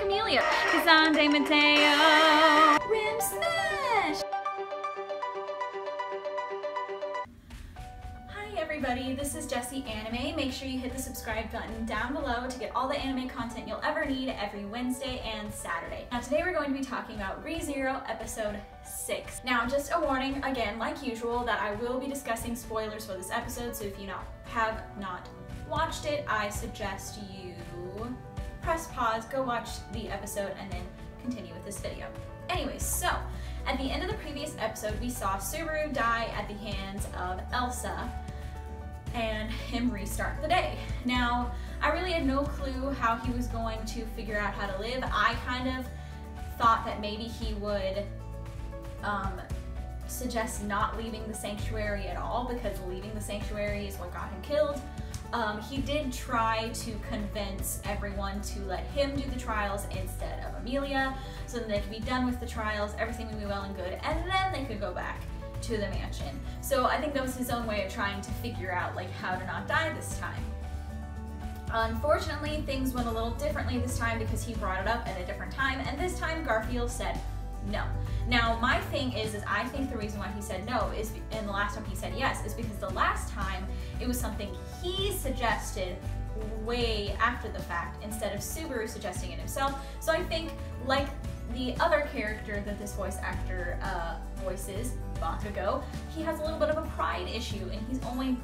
Amelia. Cassandra Mateo. Rim Smash! Hi everybody, this is Jessie Anime. Make sure you hit the subscribe button down below to get all the anime content you'll ever need every Wednesday and Saturday. Now today we're going to be talking about ReZero episode 6. Now just a warning, again, like usual, that I will be discussing spoilers for this episode, so if you have not watched it, I suggest you press pause, go watch the episode, and then continue with this video. Anyways, so at the end of the previous episode, we saw Subaru die at the hands of Elsa and him restart the day. Now, I really had no clue how he was going to figure out how to live. I kind of thought that maybe he would suggest not leaving the sanctuary at all, because leaving the sanctuary is what got him killed. He did try to convince everyone to let him do the trials instead of Amelia, so that they could be done with the trials, everything would be well and good, and then they could go back to the mansion. So I think that was his own way of trying to figure out like how to not die this time. Unfortunately, things went a little differently this time because he brought it up at a different time, and this time Garfield said no. Now my thing is I think the reason why he said no is, and the last time he said yes, is because the last time it was something he suggested way after the fact instead of Subaru suggesting it himself. So I think, like the other character that this voice actor voices, Bakugo, he has a little bit of a pride issue, and he's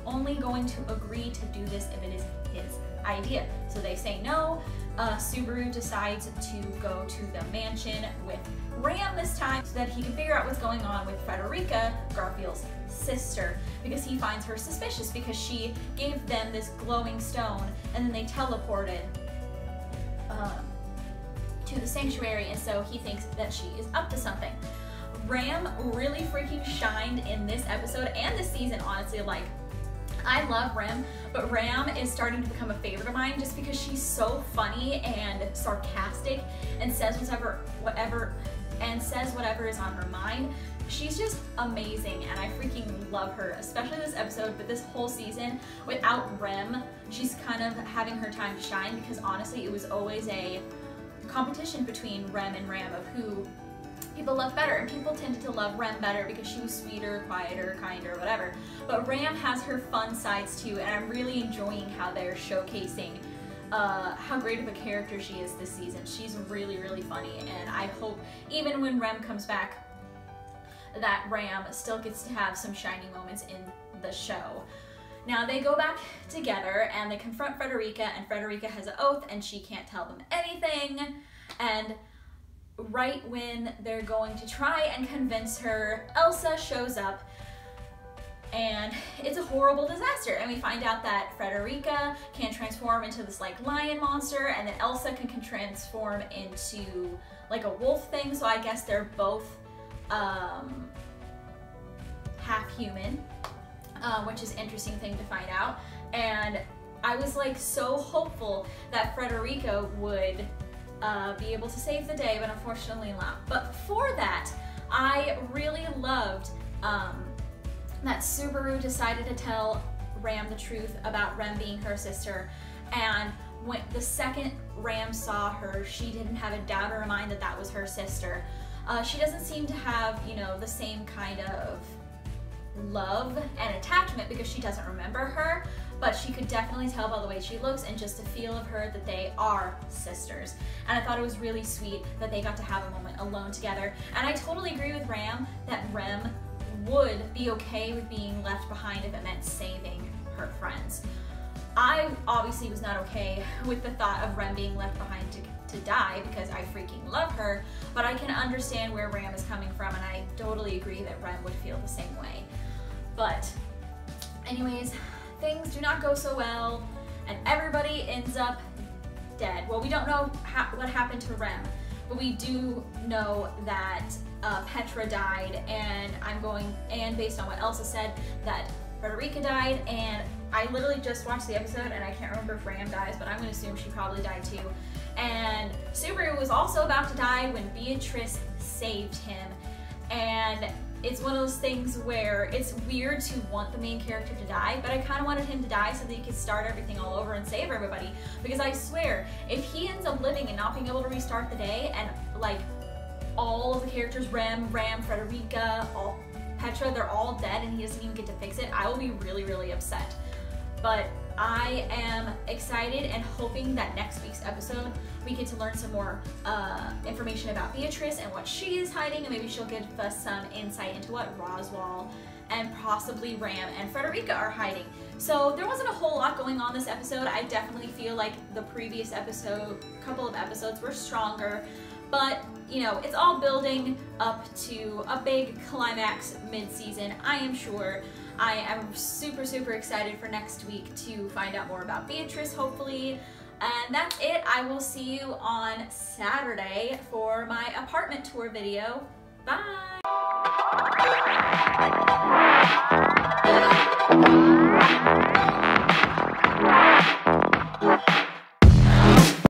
only going to agree to do this if it is his idea. So they say no. Subaru decides to go to the mansion with Ram this time so that he can figure out what's going on with Frederica, Garfield's sister, because he finds her suspicious because she gave them this glowing stone and then they teleported to the sanctuary, and so he thinks that she is up to something. Ram really freaking shined in this episode and this season, honestly. Like, I love Ram, but Ram is starting to become a favorite of mine just because she's so funny and sarcastic and says whatever is on her mind. She's just amazing, and I freaking love her, especially this episode, but this whole season. Without Rem, she's kind of having her time to shine, because honestly it was always a competition between Rem and Ram of who people love better, and people tended to love Rem better because she was sweeter, quieter, kinder, whatever. But Ram has her fun sides too, and I'm really enjoying how they're showcasing how great of a character she is this season. She's really, really funny, and I hope even when Rem comes back that Ram still gets to have some shining moments in the show. Now they go back together and they confront Frederica, and Frederica has an oath and she can't tell them anything, and right when they're going to try and convince her, Elsa shows up, and it's a horrible disaster. And we find out that Frederica can transform into this like lion monster, and then Elsa can transform into like a wolf thing, so I guess they're both half human, which is an interesting thing to find out. And I was like so hopeful that Frederica would be able to save the day, but unfortunately not. But for that, I really loved that Subaru decided to tell Ram the truth about Rem being her sister, and when the second Ram saw her, she didn't have a doubt in her mind that that was her sister. She doesn't seem to have, you know, the same kind of love and attachment because she doesn't remember her, but she could definitely tell by the way she looks and just the feel of her that they are sisters. And I thought it was really sweet that they got to have a moment alone together. And I totally agree with Ram that Rem would be okay with being left behind if it meant saving her friends. I obviously was not okay with the thought of Rem being left behind to die because I freaking love her, but I can understand where Ram is coming from, and I totally agree that Rem would feel the same way. But anyways, things do not go so well, and everybody ends up dead. Well, we don't know what happened to Rem, but we do know that Petra died, and based on what Elsa said, that Frederica died, and I literally just watched the episode and I can't remember if Ram dies, but I'm gonna assume she probably died too. And Subaru was also about to die when Beatrice saved him, and it's one of those things where it's weird to want the main character to die, but I kind of wanted him to die so that he could start everything all over and save everybody. Because I swear, if he ends up living and not being able to restart the day, and like all of the characters, Ram, Frederica, Petra, they're all dead and he doesn't even get to fix it, I will be really, really upset. But I am excited and hoping that next week's episode we get to learn some more information about Beatrice and what she is hiding, and maybe she'll give us some insight into what Roswaal and possibly Ram and Frederica are hiding. So there wasn't a whole lot going on this episode. I definitely feel like the previous couple of episodes were stronger, but you know, it's all building up to a big climax mid-season, I am sure. I am super, super excited for next week to find out more about Beatrice, hopefully. And that's it. I will see you on Saturday for my apartment tour video. Bye!